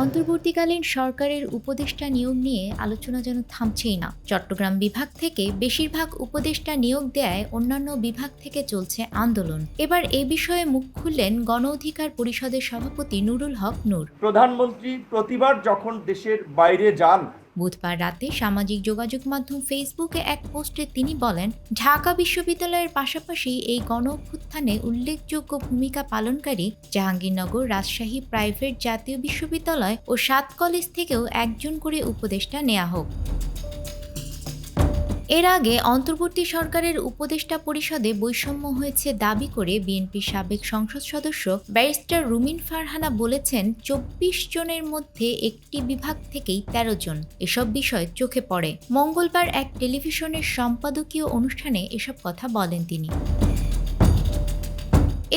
অন্তর্বর্তীকালীন সরকারের উপদেষ্টা নিয়োগ নিয়ে আলোচনা যেন থামছেই না। চট্টগ্রাম বিভাগ থেকে বেশিরভাগ উপদেষ্টা নিয়োগ দেয়ায় অন্যান্য বিভাগ থেকে চলছে আন্দোলন। এবার এ বিষয়ে মুখ খুললেন গণ অধিকার পরিষদের সভাপতি নুরুল হক নূর। প্রধানমন্ত্রী প্রতিবার যখন দেশের বাইরে যান, বুধবার রাতে সামাজিক যোগাযোগ মাধ্যম ফেসবুকে এক পোস্টে তিনি বলেন, ঢাকা বিশ্ববিদ্যালয়ের পাশাপাশি এই গণ অভ্যুত্থানে উল্লেখযোগ্য ভূমিকা পালনকারী জাহাঙ্গীরনগর, রাজশাহী প্রাইভেট জাতীয় বিশ্ববিদ্যালয় ও ৭ কলেজ থেকেও একজন করে উপদেষ্টা নেওয়া হোক। এর আগে অন্তর্বর্তী সরকারের উপদেষ্টা পরিষদে বৈষম্য হয়েছে দাবি করে বিএনপির সাবেক সংসদ সদস্য ব্যারিস্টার রুমিন ফারহানা বলেছেন, ২৪ জনের মধ্যে একটি বিভাগ থেকেই ১৩ জন। এসব বিষয় চোখে পড়ে। মঙ্গলবার এক টেলিভিশনের সম্পাদকীয় অনুষ্ঠানে এসব কথা বলেন তিনি।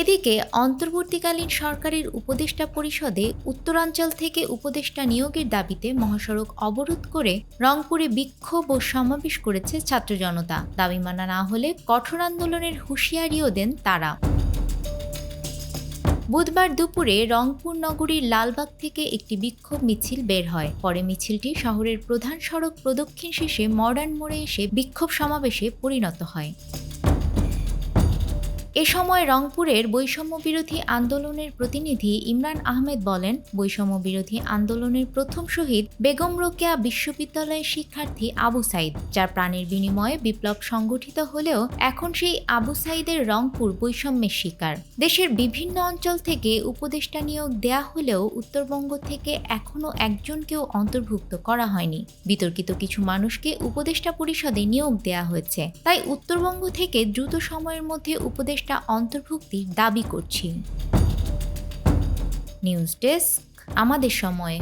এদিকে অন্তর্বর্তীকালীন সরকারের উপদেষ্টা পরিষদে উত্তরাঞ্চল থেকে উপদেষ্টা নিয়োগের দাবিতে মহাসড়ক অবরোধ করে রংপুরে বিক্ষোভ ও সমাবেশ করেছে ছাত্র জনতা। দাবি মানা না হলে কঠোর আন্দোলনের হুঁশিয়ারিও দেন তারা। বুধবার দুপুরে রংপুর নগরীর লালবাগ থেকে একটি বিক্ষোভ মিছিল বের হয়। পরে মিছিলটি শহরের প্রধান সড়ক প্রদক্ষিণ শেষে মডার্ন মোড়ে এসে বিক্ষোভ সমাবেশে পরিণত হয়। এ সময় রংপুরের বৈষম্য বিরোধী আন্দোলনের প্রতিনিধি ইমরান আহমেদ বলেন, বৈষম্য বিরোধী আন্দোলনের প্রথম শহীদ বেগম রোকেয়া বিশ্ববিদ্যালয়ের শিক্ষার্থী আবু সাইদ, যার প্রাণের বিনিময়ে বিপ্লব সংগঠিত হলেও এখন সেই আবু সাইদের রংপুর বৈষম্যের শিকার। দেশের বিভিন্ন অঞ্চল থেকে উপদেষ্টা নিয়োগ দেয়া হলেও উত্তরবঙ্গ থেকে এখনও একজনকেও অন্তর্ভুক্ত করা হয়নি। বিতর্কিত কিছু মানুষকে উপদেষ্টা পরিষদে নিয়োগ দেয়া হয়েছে, তাই উত্তরবঙ্গ থেকে দ্রুত সময়ের মধ্যে উপদেষ্টা অন্তর্ভুক্তির দাবি করছি। নিউজ ডেস্ক, আমাদের সময়।